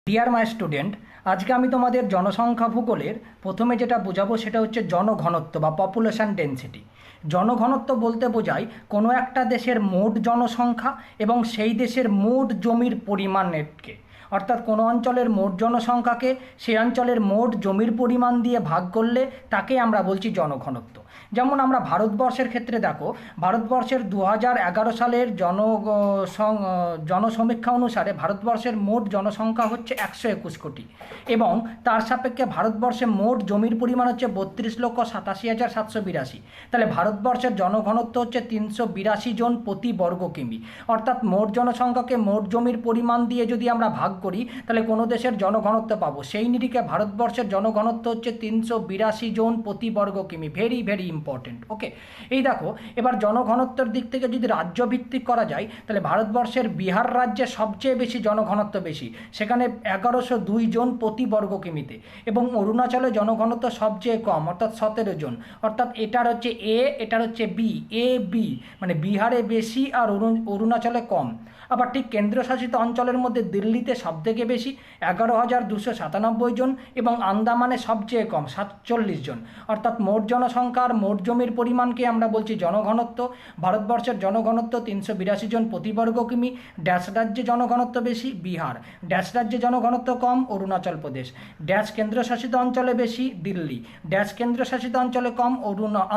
Dear my student, আজকে আমি তোমাদের জনসংখ্যা ভূগোলের প্রথমে যেটা বোঝাবো সেটা হচ্ছে জনঘনত্ব বা পপুলেশন ডেনসিটি। জনঘনত্ব বলতে বোঝায় কোনো একটা দেশের মোট জনসংখ্যা এবং সেই দেশের মোট জমির পরিমাণকে, অর্থাৎ কোনো অঞ্চলের মোট জনসংখ্যাকে সেই অঞ্চলের মোট জমির পরিমাণ দিয়ে ভাগ করলে তাকে আমরা বলছি জনঘনত্ব। যেমন আমরা ভারতবর্ষের ক্ষেত্রে দেখো, ভারতবর্ষের 2011 সালের জনসমীক্ষা অনুসারে ভারতবর্ষের মোট জনসংখ্যা হচ্ছে 121 কোটি এবং তার সাপেক্ষে ভারতবর্ষে মোট জমির পরিমাণ হচ্ছে 32,87,782। তাহলে ভারতবর্ষের জনঘনত্ব হচ্ছে 382 জন প্রতি বর্গ কিমি। অর্থাৎ মোট জনসংখ্যাকে মোট জমির পরিমাণ দিয়ে যদি আমরা ভাগ করি তাহলে কোনো দেশের জনঘনত্ব পাবো। সেই নিরিখে ভারতবর্ষের জনঘনত্ব হচ্ছে 382 জন প্রতি বর্গ কিমি। Very very important. ওকে, এই দেখো, এবার জনঘনত্বের দিক থেকে যদি রাজ্য ভিত্তিক করা যায় তাহলে ভারতবর্ষের বিহার রাজ্যে সবচেয়ে বেশি জনঘনত্ব বেশি, সেখানে 1102 জন প্রতি বর্গ কিমিতে। এবং অরুণাচলে জনঘনত্ব সবচেয়ে কম, অর্থাৎ 17 জন। অর্থাৎ এটার হচ্ছে এ, এটার হচ্ছে বি, এ বি, মানে বিহারে বেশি আর অরুণাচলে কম। আবার ঠিক কেন্দ্রশাসিত অঞ্চলের মধ্যে দিল্লিতে সবথেকে বেশি 11,297 জন এবং আন্দামানে সবচেয়ে কম 47 জন। অর্থাৎ মোট জনসংখ্যার মোট জমির পরিমাণকে আমরা বলছি জনঘনত্ব। ভারতবর্ষের জনঘনত্ব 382 জন প্রতি বর্গ কিমি। ড্যাশ রাজ্যে জনঘনত্ব বেশি বিহার, ড্যাশ রাজ্যে জনঘনত্ব কম অরুণাচল প্রদেশ, ড্যাশ কেন্দ্রশাসিত অঞ্চলে বেশি দিল্লি, ড্যাশ কেন্দ্রশাসিত অঞ্চলে কম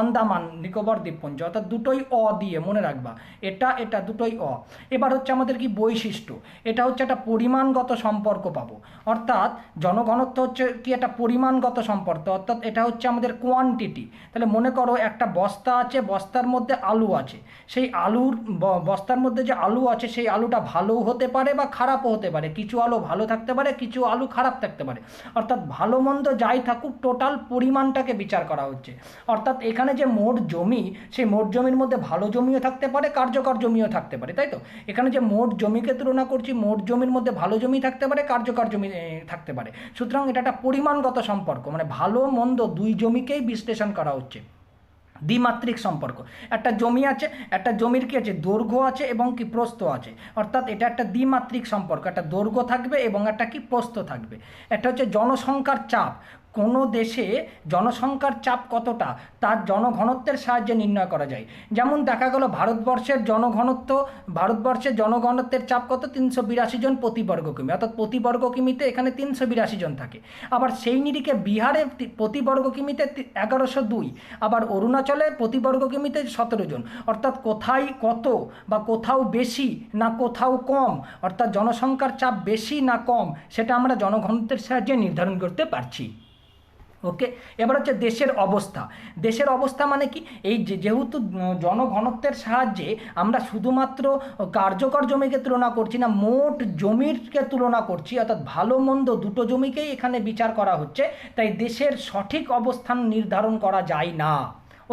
আন্দামান নিকোবর দ্বীপপুঞ্জ। অর্থাৎ দুটোই অ দিয়ে মনে রাখবা, এটা এটা দুটোই অ। এবার হচ্ছে আমাদের কি বৈশিষ্ট্য, এটা হচ্ছে একটা পরিমাণগত সম্পর্ক পাবো। অর্থাৎ জনঘনত্ব হচ্ছে কি একটা পরিমাণগত সম্পর্ক, অর্থাৎ এটা হচ্ছে আমাদের কোয়ান্টিটি। তাহলে মনে করো একটা বস্তা আছে, বস্তার মধ্যে আলু আছে, সেই আলুর বস্তার মধ্যে যে আলু আছে সেই আলুটা ভালোও হতে পারে বা খারাপও হতে পারে। কিছু আলু ভালো থাকতে পারে, কিছু আলু খারাপ থাকতে পারে। অর্থাৎ ভালো মন্দ যাই থাকুক, টোটাল পরিমাণটাকে বিচার করা হচ্ছে। অর্থাৎ এখানে যে মোট জমি, সেই মোট জমির মধ্যে ভালো জমিও থাকতে পারে, কার্যকর জমিও থাকতে পারে, তাই তো? এখানে যে মোট জমিকে তুলনা করছি, মোট জমির মধ্যে ভালো জমি থাকতে পারে, কার্যকর জমি থাকতে পারে। সুতরাং এটা একটা পরিমাণগত সম্পর্ক, মানে ভালো মন্দ দুই জমিকেই বিশ্লেষণ করা হচ্ছে। দ্বিমাত্রিক সম্পর্ক, একটা জমি আছে, একটা জমির কি আছে, দৈর্ঘ্য আছে এবং কি প্রস্থ আছে। অর্থাৎ এটা একটা দ্বিমাত্রিক সম্পর্ক, একটা দৈর্ঘ্য থাকবে এবং একটা কি প্রস্থ থাকবে। একটা হচ্ছে জনসংখ্যার চাপ, কোনো দেশে জনসংখ্যার চাপ কতটা তার জনঘনত্বের সাহায্যে নির্ণয় করা যায়। যেমন দেখা গেল ভারতবর্ষের জনঘনত্বের চাপ কত, 382 জন প্রতি বর্গ কিমি। অর্থাৎ প্রতি বর্গ কিমিতে এখানে 382 জন থাকে। আবার সেই নিরিখে বিহারে প্রতি বর্গ কিমিতে 1102, আবার অরুণাচলে প্রতি বর্গ কিমিতে 17 জন। অর্থাৎ কোথায় কত বা কোথাও বেশি না কোথাও কম, অর্থাৎ জনসংখ্যার চাপ বেশি না কম, সেটা আমরা জনঘনত্বের সাহায্যে নির্ধারণ করতে পারছি। ওকে, এবার হচ্ছে দেশের অবস্থা। দেশের অবস্থা মানে কি, এই যেহেতু জনঘনত্বের সাহায্যে আমরা শুধুমাত্র কার্যকর জমিকে তুলনা করছি না, মোট জমিরকে তুলনা করছি, অর্থাৎ ভালো মন্দ দুটো জমিকেই এখানে বিচার করা হচ্ছে। তাই দেশের সঠিক অবস্থান নির্ধারণ করা যায় না।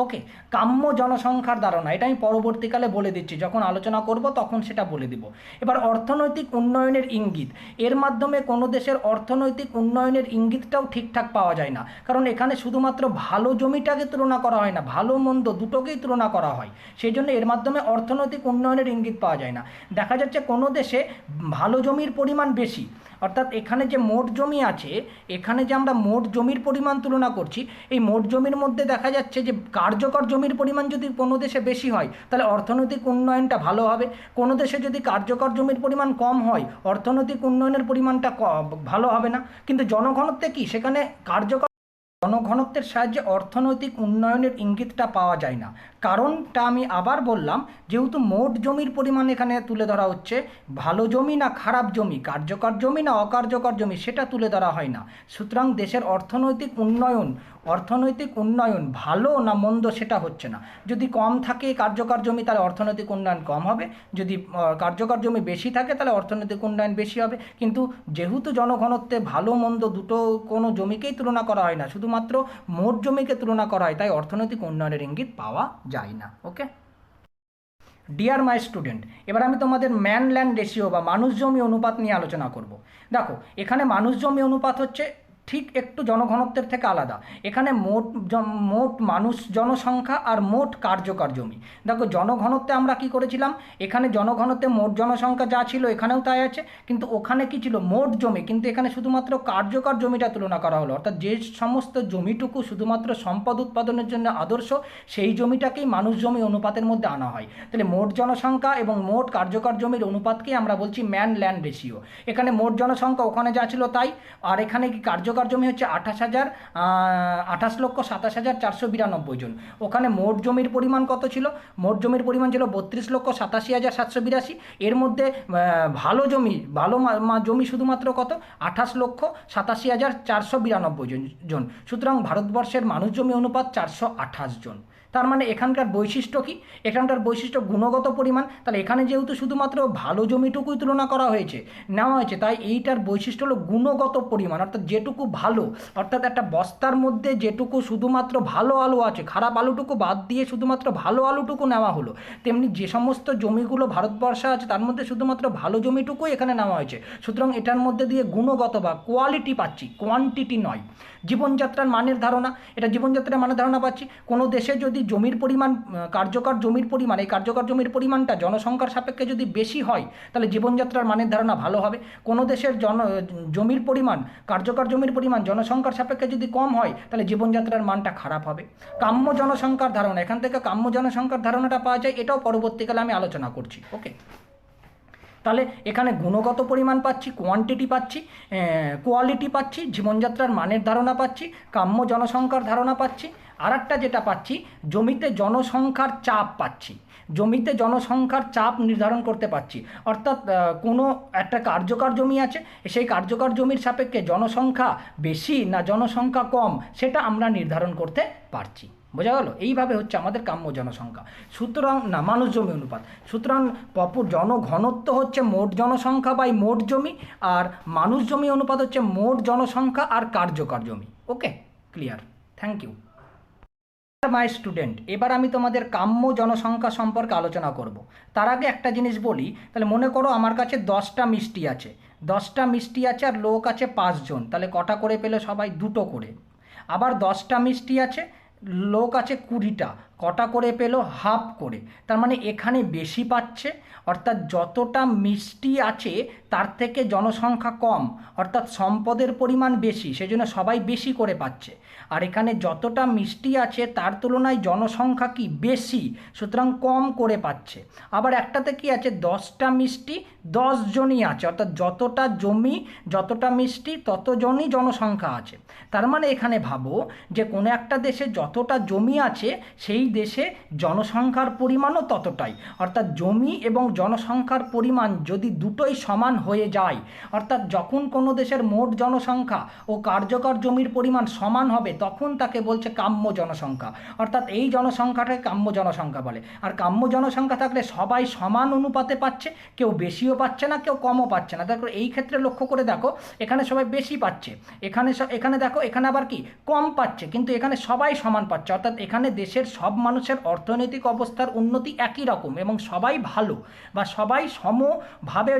ওকে, কাম্য জনসংখ্যার ধারণা, এটা আমি পরবর্তীকালে বলে দিচ্ছি, যখন আলোচনা করব তখন সেটা বলে দিব। এবার অর্থনৈতিক উন্নয়নের ইঙ্গিত, এর মাধ্যমে কোনো দেশের অর্থনৈতিক উন্নয়নের ইঙ্গিতটাও ঠিকঠাক পাওয়া যায় না, কারণ এখানে শুধুমাত্র ভালো জমিটাকে তুলনা করা হয় না, ভালো মন্দ দুটোকেই তুলনা করা হয়। সেই জন্য এর মাধ্যমে অর্থনৈতিক উন্নয়নের ইঙ্গিত পাওয়া যায় না। দেখা যাচ্ছে কোনো দেশে ভালো জমির পরিমাণ বেশি, অর্থাৎ এখানে যে মোট জমি আছে, এখানে যে আমরা মোট জমির পরিমাণ তুলনা করছি, এই মোট জমির মধ্যে দেখা যাচ্ছে যে কার্যকর জমির পরিমাণ যদি কোনো দেশে বেশি হয় তাহলে অর্থনৈতিক উন্নয়নটা ভালো হবে। কোনো দেশে যদি কার্যকর জমির পরিমাণ কম হয়, অর্থনৈতিক উন্নয়নের পরিমাণটা ভালো হবে না। কিন্তু জনঘনত্বে কি, সেখানে কার্যকর জনঘনত্বের সাহায্যে অর্থনৈতিক উন্নয়নের ইঙ্গিতটা পাওয়া যায় না। কারণটা আমি আবার বললাম, যেহেতু মোট জমির পরিমাণ এখানে তুলে ধরা হচ্ছে, ভালো জমি না খারাপ জমি, কার্যকর জমি না অকার্যকর জমি, সেটা তুলে ধরা হয় না। সুতরাং দেশের অর্থনৈতিক উন্নয়ন ভালো না মন্দ সেটা হচ্ছে না। যদি কম থাকে কার্যকর জমি তাহলে অর্থনৈতিক উন্নয়ন কম হবে, যদি কার্যকর জমি বেশি থাকে তাহলে অর্থনৈতিক উন্নয়ন বেশি হবে। কিন্তু যেহেতু জনঘনত্বে ভালো মন্দ দুটো কোনো জমিকেই তুলনা করা হয় না, শুধুমাত্র মোট জমিকে তুলনা করা হয়, তাই অর্থনৈতিক উন্নয়নের ইঙ্গিত পাওয়া যায় না। ওকে, ডিয়ার মাই স্টুডেন্ট, এবার আমি তোমাদের ম্যান ল্যান্ড রেশিও বা মানুষ জমি অনুপাত নিয়ে আলোচনা করব। দেখো, এখানে মানুষ জমি অনুপাত হচ্ছে ঠিক একটু জনঘনত্বের থেকে আলাদা। এখানে মোট মানুষ জনসংখ্যা আর মোট কার্যকর জমি। দেখো জনঘনত্বে আমরা কি করেছিলাম, এখানে জনঘনত্বে মোট জনসংখ্যা যা ছিল এখানেও তাই আছে, কিন্তু ওখানে কি ছিল মোট জমি, কিন্তু এখানে শুধুমাত্র কার্যকর জমিটা তুলনা করা হলো। অর্থাৎ যে সমস্ত জমিটুকু শুধুমাত্র সম্পদ উৎপাদনের জন্য আদর্শ সেই জমিটাকেই মানুষ জমি অনুপাতের মধ্যে আনা হয়। তাহলে মোট জনসংখ্যা এবং মোট কার্যকর জমির অনুপাতকেই আমরা বলছি ম্যান ল্যান্ড রেশিও। এখানে মোট জনসংখ্যা ওখানে যা ছিল তাই, আর এখানে কি কার্যকর জমি হচ্ছে 28,27,492 জন। ওখানে মোট জমির পরিমাণ কত ছিল, মোট জমির পরিমাণ ছিল 32,87,782। এর মধ্যে ভালো জমি জমি শুধুমাত্র কত, 28,87,492 জন। সুতরাং ভারতবর্ষের মানুষ জমি অনুপাত 428 জন। তার মানে এখানকার বৈশিষ্ট্য কি, এখানকার বৈশিষ্ট্য গুণগত পরিমাণ। তাহলে এখানে যেহেতু শুধুমাত্র ভালো জমিটুকুই তুলনা করা হয়েছে, নেওয়া হয়েছে, তাই এইটার বৈশিষ্ট্য হলো গুণগত পরিমাণ। অর্থাৎ যেটুকু ভালো, অর্থাৎ একটা বস্তার মধ্যে যেটুকু শুধুমাত্র ভালো আলু আছে, খারাপ আলুটুকু বাদ দিয়ে শুধুমাত্র ভালো আলুটুকু নেওয়া হলো, তেমনি যে সমস্ত জমিগুলো ভারতবর্ষে আছে তার মধ্যে শুধুমাত্র ভালো জমিটুকুই এখানে নেওয়া হয়েছে। সুতরাং এটার মধ্যে দিয়ে গুণগত বা কোয়ালিটি পাচ্ছি, কোয়ান্টিটি নয়। জীবনযাত্রার মানের ধারণা, এটা জীবনযাত্রার মানের ধারণা পাচ্ছি। কোনো দেশে যদি জমির পরিমাণ, কার্যকর জমির পরিমাণ, এই কার্যকর জমির পরিমাণটা জনসংখ্যার সাপেক্ষে যদি বেশি হয় তাহলে জীবনযাত্রার মানের ধারণা ভালো হবে। কোনো দেশের জমির পরিমাণ, কার্যকর জমির পরিমাণ জনসংখ্যার সাপেক্ষে যদি কম হয় তাহলে জীবনযাত্রার মানটা খারাপ হবে। কাম্য জনসংখ্যার ধারণা, এখান থেকে কাম্য জনসংখ্যার ধারণাটা পাওয়া যায়, এটাও পরবর্তীকালে আমি আলোচনা করছি। ওকে, তাহলে এখানে গুণগত পরিমাণ পাচ্ছি, কোয়ান্টিটি পাচ্ছি, কোয়ালিটি পাচ্ছি, জীবনযাত্রার মানের ধারণা পাচ্ছি, কাম্য জনসংখ্যার ধারণা পাচ্ছি। আর একটা যেটা পাচ্ছি, জমিতে জনসংখ্যার চাপ পাচ্ছি, জমিতে জনসংখ্যার চাপ নির্ধারণ করতে পারছি। অর্থাৎ কোনো একটা কার্যকর জমি আছে, সেই কার্যকর জমির সাপেক্ষে জনসংখ্যা বেশি না জনসংখ্যা কম সেটা আমরা নির্ধারণ করতে পারছি। বোঝা গেল? এইভাবে হচ্ছে আমাদের কাম্য জনসংখ্যা। সুতরাং না, মানুষ জমি অনুপাত। সুতরাং জনঘনত্ব হচ্ছে মোট জনসংখ্যা বাই মোট জমি, আর মানুষ জমি অনুপাত হচ্ছে মোট জনসংখ্যা আর কার্যকর জমি। Okay, clear, thank you. My student, এবার আমি তোমাদের কাম্য জনসংখ্যা সম্পর্কে আলোচনা করব। তার আগে একটা জিনিস বলি, তাহলে মনে করো আমার কাছে 10টা মিষ্টি আছে, 10টা মিষ্টি আছে আর লোক আছে 5 জন, তাহলে কটা করে পেলে সবাই? 2টো করে। আবার 10টা মিষ্টি আছে, লোক আছে 20টা, কটা করে পেলো? হাফ করে। তার মানে এখানে বেশি পাচ্ছে, অর্থাৎ যতটা মিষ্টি আছে তার থেকে জনসংখ্যা কম, অর্থাৎ সম্পদের পরিমাণ বেশি, সেজন্য সবাই বেশি করে পাচ্ছে। আর এখানে যতটা মিষ্টি আছে তার তুলনায় জনসংখ্যা কি বেশি, সুতরাং কম করে পাচ্ছে। আবার একটাতে কি আছে, 10টা মিষ্টি 10 জনই আছে, অর্থাৎ যতটা জমি যতটা মিষ্টি ততজনই জনসংখ্যা আছে। তার মানে এখানে ভাবো যে কোনো একটা দেশে যতটা জমি আছে সেই দেশে জনসংখ্যার পরিমাণও ততটাই। অর্থাৎ জমি এবং জনসংখ্যার পরিমাণ যদি দুটোই সমান হয়ে যায়, অর্থাৎ যখন কোনো দেশের মোট জনসংখ্যা ও কার্যকর জমির পরিমাণ সমান হবে তখন তাকে বলছে কাম্য জনসংখ্যা। অর্থাৎ এই জনসংখ্যাটাকে কাম্য জনসংখ্যা বলে। আর কাম্য জনসংখ্যা থাকলে সবাই সমান অনুপাতে পাচ্ছে, কেউ বেশিও পাচ্ছে না কেউ কমও পাচ্ছে না। দেখো এই ক্ষেত্রে লক্ষ্য করে দেখো, এখানে সবাই বেশি পাচ্ছে, এখানে দেখো এখানে আবার কি কম পাচ্ছে, কিন্তু এখানে সবাই সমান পাচ্ছে। অর্থাৎ এখানে দেশের সব মানুষের অর্থনৈতিক অবস্থার উন্নতি একই রকম এবং সবাই ভালো বা সবাই সমভাবে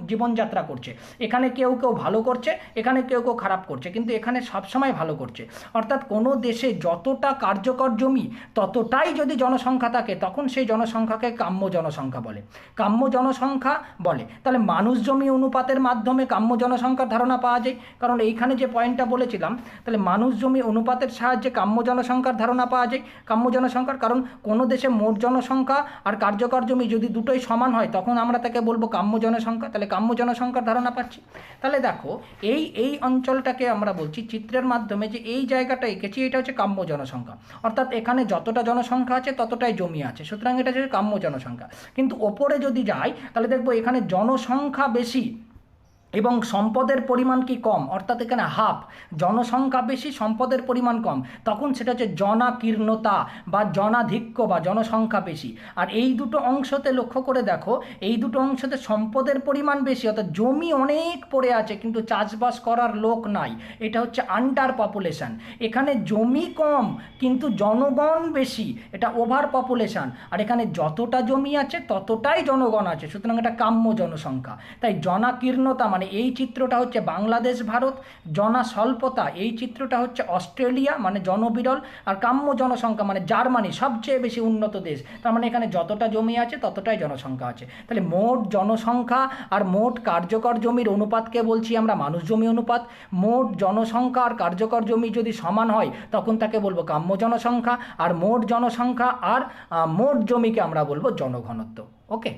জীবনযাত্রা করছে। এখানে কেউ কেউ ভালো করছে, এখানে কেউ কেউ খারাপ করছে, কিন্তু এখানে সবসময় ভালো করছে। অর্থাৎ কোনো দেশে যতটা কার্যকর জমি ততটাই যদি জনসংখ্যা থাকে তখন সেই জনসংখ্যাকে কাম্য জনসংখ্যা বলে, কাম্য জনসংখ্যা বলে। তাহলে মানুষ জমি অনুপাতের মাধ্যমে কাম্য জনসংখ্যার ধারণা পাওয়া যায়, কারণ এইখানে যে পয়েন্টটা বলেছিলাম, তাহলে মানুষ জমি অনুপাতের সাহায্যে কাম্য জনসংখ্যার ধারণা পাওয়া যায়। কাম্য জনসংখ্যার, কারণ কোনো দেশে মোট জনসংখ্যা আর কার্যকর জমি যদি দুটোই সমান হয় তখন আমরা তাকে বলবো কাম্য জনসংখ্যা। তাহলে কাম্য জনসংখ্যার ধারণা পাচ্ছি। তাহলে দেখো এই অঞ্চলটাকে আমরা বলছি চিত্রের মাধ্যমে যে এই জায়গাটা এঁকেছি, এটা হচ্ছে কাম্য জনসংখ্যা। অর্থাৎ এখানে যতটা জনসংখ্যা আছে ততটাই জমি আছে, সুতরাং এটা হচ্ছে কাম্য জনসংখ্যা। কিন্তু ওপরে যদি যাই তাহলে দেখবো এখানে জনসংখ্যা বেশি এবং সম্পদের পরিমাণ কি কম, অর্থাৎ এখানে হাফ, জনসংখ্যা বেশি সম্পদের পরিমাণ কম, তখন সেটা হচ্ছে জনাকীর্ণতা বা জনাধিক্য বা জনসংখ্যা বেশি। আর এই দুটো অংশতে লক্ষ্য করে দেখো, এই দুটো অংশতে সম্পদের পরিমাণ বেশি, অর্থাৎ জমি অনেক পড়ে আছে কিন্তু চাষবাস করার লোক নাই, এটা হচ্ছে আন্ডার পপুলেশন। এখানে জমি কম কিন্তু জনগণ বেশি, এটা ওভার পপুলেশন। আর এখানে যতটা জমি আছে ততটাই জনগণ আছে, সুতরাং এটা কাম্য জনসংখ্যা। তাই জনাকীর্ণতা মানে মানে এই চিত্রটা হচ্ছে বাংলাদেশ ভারত, জনস্বল্পতা এই চিত্রটা হচ্ছে অস্ট্রেলিয়া মানে জনবিরল, আর কাম্য জনসংখ্যা মানে জার্মানি সবচেয়ে বেশি উন্নত দেশ, তার মানে এখানে যতটা জমি আছে ততটাই জনসংখ্যা আছে। তাহলে মোট জনসংখ্যা আর মোট কার্যকর জমির অনুপাতকে বলছি আমরা মানুষ জমি অনুপাত। মোট জনসংখ্যা আর কার্যকর জমি যদি সমান হয় তখন তাকে বলবো কাম্য জনসংখ্যা, আর মোট জনসংখ্যা আর মোট জমিকে আমরা বলবো জনঘনত্ব। ওকে।